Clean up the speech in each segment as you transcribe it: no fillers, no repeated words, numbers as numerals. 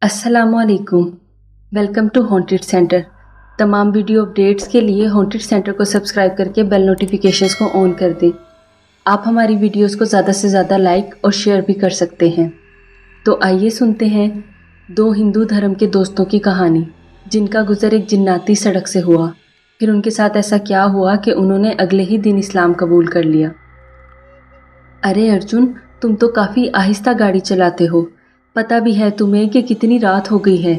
अस्सलाम वालेकुम। Welcome to haunted centre. तमाम वीडियो अपडेट्स के लिए हॉन्टेड सेंटर को सब्सक्राइब करके बेल नोटिफिकेशंस को ऑन कर दें। आप हमारी वीडियोस को ज़्यादा से ज़्यादा लाइक और शेयर भी कर सकते हैं। तो आइए सुनते हैं दो हिंदू धर्म के दोस्तों की कहानी, जिनका गुज़र एक जिन्नाती सड़क से हुआ। फिर उनके साथ ऐसा क्या हुआ कि उन्होंने अगले ही दिन इस्लाम कबूल कर लिया। अरे अर्जुन, तुम तो काफ़ी आहिस्ता गाड़ी चलाते हो। पता भी है तुम्हें कि कितनी रात हो गई है।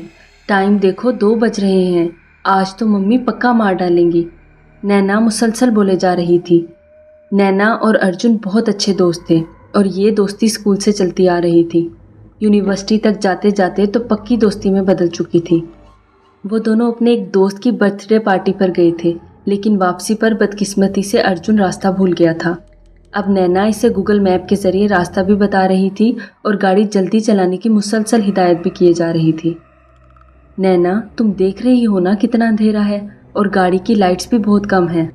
टाइम देखो, 2 बज रहे हैं। आज तो मम्मी पक्का मार डालेंगी। नैना मुसलसल बोले जा रही थी। नैना और अर्जुन बहुत अच्छे दोस्त थे और ये दोस्ती स्कूल से चलती आ रही थी। यूनिवर्सिटी तक जाते जाते तो पक्की दोस्ती में बदल चुकी थी। वो दोनों अपने एक दोस्त की बर्थडे पार्टी पर गए थे, लेकिन वापसी पर बदकिस्मती से अर्जुन रास्ता भूल गया था। अब नैना इसे गूगल मैप के ज़रिए रास्ता भी बता रही थी और गाड़ी जल्दी चलाने की मुसलसल हिदायत भी किए जा रही थी। नैना, तुम देख रही हो ना कितना अंधेरा है और गाड़ी की लाइट्स भी बहुत कम हैं।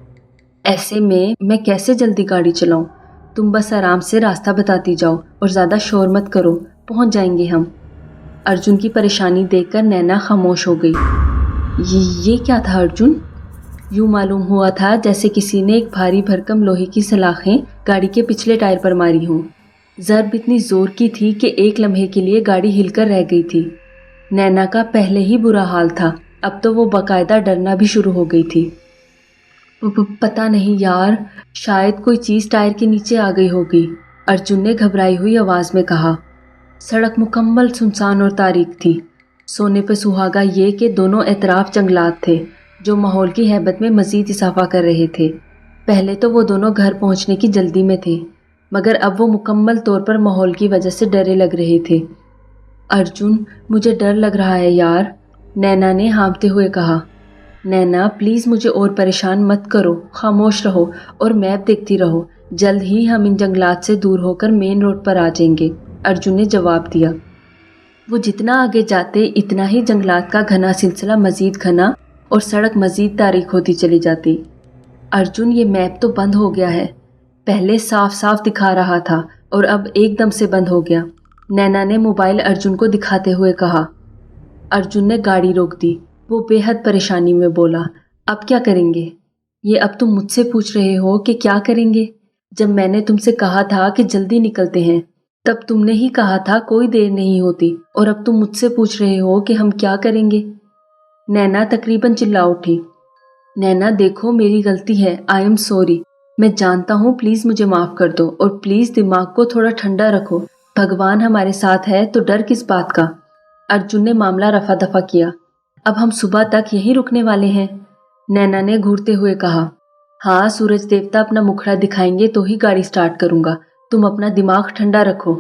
ऐसे में मैं कैसे जल्दी गाड़ी चलाऊं? तुम बस आराम से रास्ता बताती जाओ और ज़्यादा शोर मत करो, पहुंच जाएंगे हम। अर्जुन की परेशानी देखकर नैना खामोश हो गई। ये क्या था अर्जुन? यूँ मालूम हुआ था जैसे किसी ने एक भारी भरकम लोहे की सलाखें गाड़ी के पिछले टायर पर मारी हों। ज़रब इतनी ज़ोर की थी कि एक लम्हे के लिए गाड़ी हिलकर रह गई थी। नैना का पहले ही बुरा हाल था, अब तो वो बाकायदा डरना भी शुरू हो गई थी। पता नहीं यार, शायद कोई चीज़ टायर के नीचे आ गई होगी, अर्जुन ने घबराई हुई आवाज़ में कहा। सड़क मुकम्मल सुनसान और तारीक थी। सोने पे सुहागा ये कि दोनों एतराफ़ जंगलात थे, जो माहौल की हैबत में मज़ीद इजाफा कर रहे थे। पहले तो वो दोनों घर पहुंचने की जल्दी में थे, मगर अब वो मुकम्मल तौर पर माहौल की वजह से डरे लग रहे थे। अर्जुन, मुझे डर लग रहा है यार, नैना ने हाँफते हुए कहा। नैना प्लीज़ मुझे और परेशान मत करो, खामोश रहो और मैप देखती रहो। जल्द ही हम इन जंगलात से दूर होकर मेन रोड पर आ जाएंगे, अर्जुन ने जवाब दिया। वो जितना आगे जाते इतना ही जंगलात का घना सिलसिला मज़ीद घना और सड़क मज़ीद तारीक होती चली जाती। अर्जुन, ये मैप तो बंद हो गया है। पहले साफ साफ दिखा रहा था और अब एकदम से बंद हो गया, नैना ने मोबाइल अर्जुन को दिखाते हुए कहा। अर्जुन ने गाड़ी रोक दी। वो बेहद परेशानी में बोला, अब क्या करेंगे? ये अब तुम मुझसे पूछ रहे हो कि क्या करेंगे? जब मैंने तुमसे कहा था कि जल्दी निकलते हैं, तब तुमने ही कहा था कोई देर नहीं होती, और अब तुम मुझसे पूछ रहे हो कि हम क्या करेंगे? नैना तकरीबन चिल्ला उठी। नैना देखो, मेरी गलती है, आई एम सॉरी। मैं जानता हूँ, प्लीज़ मुझे माफ़ कर दो और प्लीज़ दिमाग को थोड़ा ठंडा रखो। भगवान हमारे साथ है तो डर किस बात का? अर्जुन ने मामला रफा दफा किया। अब हम सुबह तक यहीं रुकने वाले हैं, नैना ने घूरते हुए कहा। हाँ, सूरज देवता अपना मुखड़ा दिखाएंगे तो ही गाड़ी स्टार्ट करूँगा। तुम अपना दिमाग ठंडा रखो।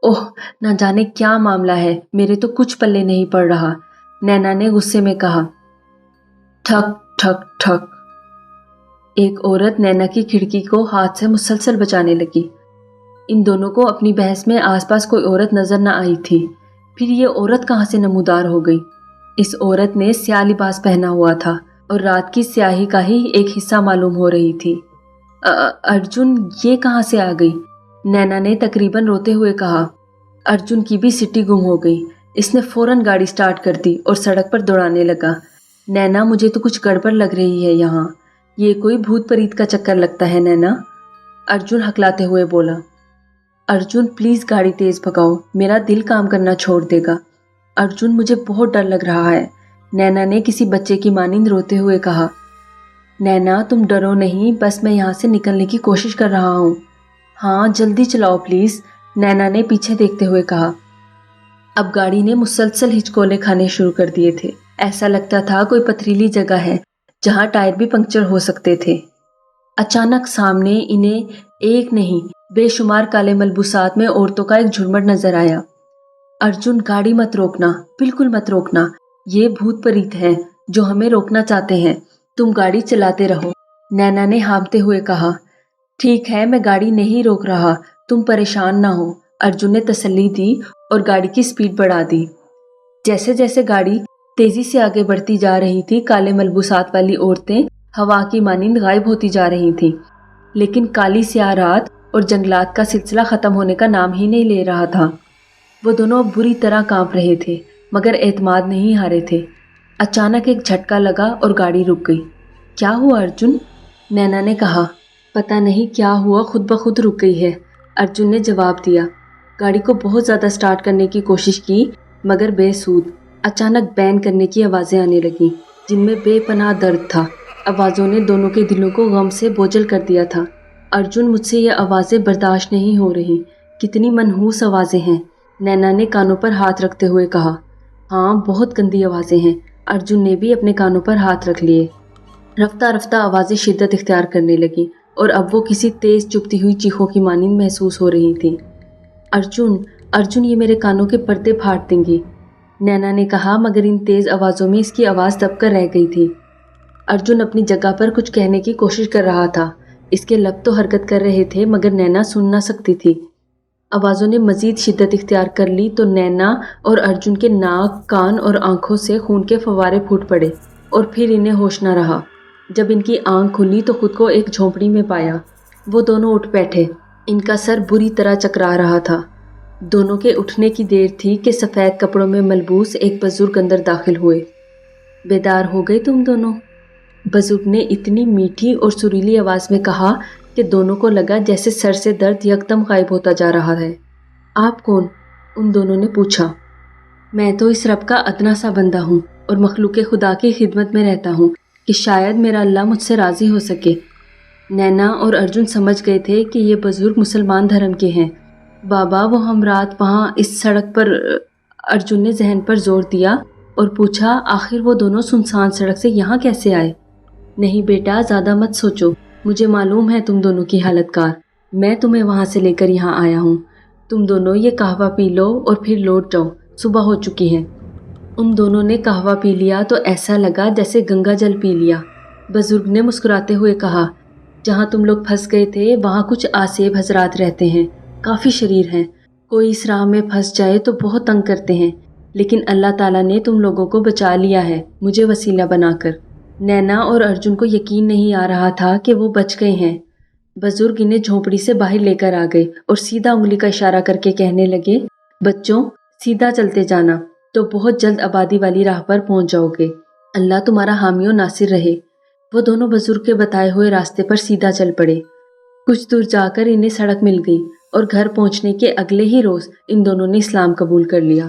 ओह, न जाने क्या मामला है, मेरे तो कुछ पल्ले नहीं पड़ रहा, नैना ने गुस्से में कहा। ठक ठक ठक। एक औरत नैना की खिड़की को हाथ से मुसलसल बचाने लगी। इन दोनों को अपनी बहस में आसपास कोई औरत नजर न आई थी। फिर ये औरत कहाँ से नमूदार हो गई? इस औरत ने स्याह लिबास पहना हुआ था और रात की स्याही का ही एक हिस्सा मालूम हो रही थी। अर्जुन, ये कहाँ से आ गई? नैना ने तकरीबन रोते हुए कहा। अर्जुन की भी सिटी गुम हो गई। इसने फौरन गाड़ी स्टार्ट कर दी और सड़क पर दौड़ाने लगा। नैना, मुझे तो कुछ गड़बड़ लग रही है यहाँ। ये कोई भूत प्रीत का चक्कर लगता है नैना, अर्जुन हकलाते हुए बोला। अर्जुन प्लीज़ गाड़ी तेज़ भगाओ, मेरा दिल काम करना छोड़ देगा। अर्जुन, मुझे बहुत डर लग रहा है, नैना ने किसी बच्चे की मानिंद रोते हुए कहा। नैना तुम डरो नहीं, बस मैं यहाँ से निकलने की कोशिश कर रहा हूँ। हाँ जल्दी चलाओ प्लीज़, नैना ने पीछे देखते हुए कहा। अब गाड़ी ने मुसलसल हिचकोले खाने शुरू कर दिए थे। ऐसा लगता था कोई पथरीली जगह है जहाँ टायर भी पंक्चर हो सकते थे। अचानक सामने इन्हें एक नहीं बेशुमार काले मलबूसात में औरतों का एक झुरमुट नजर आया। अर्जुन, गाड़ी मत रोकना, बिल्कुल मत रोकना, ये भूत प्रीत हैं जो हमें रोकना चाहते हैं। तुम गाड़ी चलाते रहो, नैना ने हाँफते हुए कहा। ठीक है, मैं गाड़ी नहीं रोक रहा, तुम परेशान ना हो, अर्जुन ने तसल्ली दी और गाड़ी की स्पीड बढ़ा दी। जैसे जैसे गाड़ी तेजी से आगे बढ़ती जा रही थी, काले मलबूसात वाली औरतें हवा की मानिंद गायब होती जा रही थीं। लेकिन काली स्याह रात और जंगलात का सिलसिला खत्म होने का नाम ही नहीं ले रहा था। وہ دونوں اب بری طرح کانپ رہے تھے مگر اعتماد نہیں ہارے تھے۔ اچانک ایک جھٹکا لگا اور گاڑی رک گئی۔ کیا ہوا ارجن؟ نینا نے کہا۔ پتہ نہیں کیا ہوا، خود بخود رک گئی ہے، ارجن نے جواب دیا۔ گاڑی کو بہت زیادہ سٹارٹ کرنے کی کوشش کی مگر بے سود۔ اچانک بین کرنے کی آوازیں آنے لگیں جن میں بے پناہ درد تھا۔ آوازوں نے دونوں کے دلوں کو غم سے بوجھل کر دیا تھا۔ ارجن، مجھ سے یہ آوازیں برداشت نہیں ہو رہی، کتنی منحوس آوازیں ہیں، نینا نے کانوں پر ہاتھ رکھتے ہوئے کہا۔ ہاں، بہت گندی آوازیں ہیں، ارجن نے بھی اپنے کانوں پر ہاتھ رکھ لیے۔ رفتہ رفتہ آوازیں شدت اختیار کرنے لگیں اور اب وہ کسی تیز چبھتی ہوئی چیخوں کی مانند محسوس ہو رہی تھیں۔ ارجن، یہ میرے کانوں کے پردے پھاڑ دیں گی، نینا نے کہا مگر ان تیز آوازوں میں اس کی آواز دب کر رہ گئی تھی۔ ارجن اپنی جگہ پر کچھ کہنے کی کوشش کر رہا تھا، اس کے لب تو حرکت کر رہے تھے مگر نینا سن نہ سکتی تھی۔ آوازوں نے مزید شدت اختیار کر لی تو نینا اور ارجن کے ناک، کان اور آنکھوں سے خون کے فوارے پھوٹ پڑے اور پھر انہیں ہوش نہ رہا۔ جب ان کی آنکھ کھلی تو خود کو ایک جھونپڑی میں پایا۔ وہ دونوں اٹھ بیٹھے، ان کا سر بری طرح چکرا رہا تھا۔ دونوں کے اٹھنے کی دیر تھی کہ سفید کپڑوں میں ملبوس ایک بزرگ اندر داخل ہوئے۔ بیدار ہو گئے تم دونوں؟ بزرگ نے اتنی میٹھی اور سریلی آواز میں کہا کہ دونوں کو لگا جیسے سر سے درد یکدم غائب ہوتا جا رہا ہے۔ آپ کون؟ ان دونوں نے پوچھا۔ میں تو اس رب کا ادنا سا بندہ ہوں اور مخلوق خدا کی خدمت میں رہتا ہوں کہ شاید میرا اللہ مجھ سے راضی ہو سکے۔ نینا اور ارجن سمجھ گئے تھے کہ یہ بزرگ مسلمان دھرم کے ہیں۔ بابا، وہ ہم رات وہاں اس سڑک پر، ارجن نے ذہن پر زور دیا اور پوچھا، آخر وہ دونوں سنسان سڑک سے یہاں کیسے آئے؟ نہیں بیٹا، زیادہ مت سوچو، مجھے معلوم ہے تم دونوں کی حالت کار، میں تمہیں وہاں سے لے کر یہاں آیا ہوں۔ تم دونوں یہ قہوہ پی لو اور پھر لوٹ جاؤ، صبح ہو چکی ہے۔ ان دونوں نے قہوہ پی لیا تو ایسا لگا جیسے گنگا جل پی لیا۔ بزرگ نے مسکراتے ہوئے کہا، جہاں تم لوگ پھنس گئے تھے وہاں کچھ آسیب حضرات رہتے ہیں، کافی شریر ہیں، کوئی اس راہ میں پھنس جائے تو بہت تنگ کرتے ہیں، لیکن اللہ تعالیٰ نے تم لوگوں کو بچا لیا ہے مجھے وسیلہ بنا کر۔ نینا اور ارجن کو یقین نہیں آ رہا تھا کہ وہ بچ گئے ہیں۔ بزرگ انہیں جھونپڑی سے باہر لے کر آ گئے اور سیدھا انگلی کا اشارہ کر کے کہنے لگے، بچوں سیدھا چلتے جانا تو بہت جلد آبادی والی راہ پر پہنچ جاؤ گے، اللہ تمہارا حامی و ناصر رہے۔ وہ دونوں بزرگ کے بتائے ہوئے راستے پر سیدھا چل پڑے۔ کچھ دور جا کر انہیں سڑک مل گئی اور گھر پہنچنے کے اگلے ہی روز ان دونوں نے اسلام قبول کر لیا۔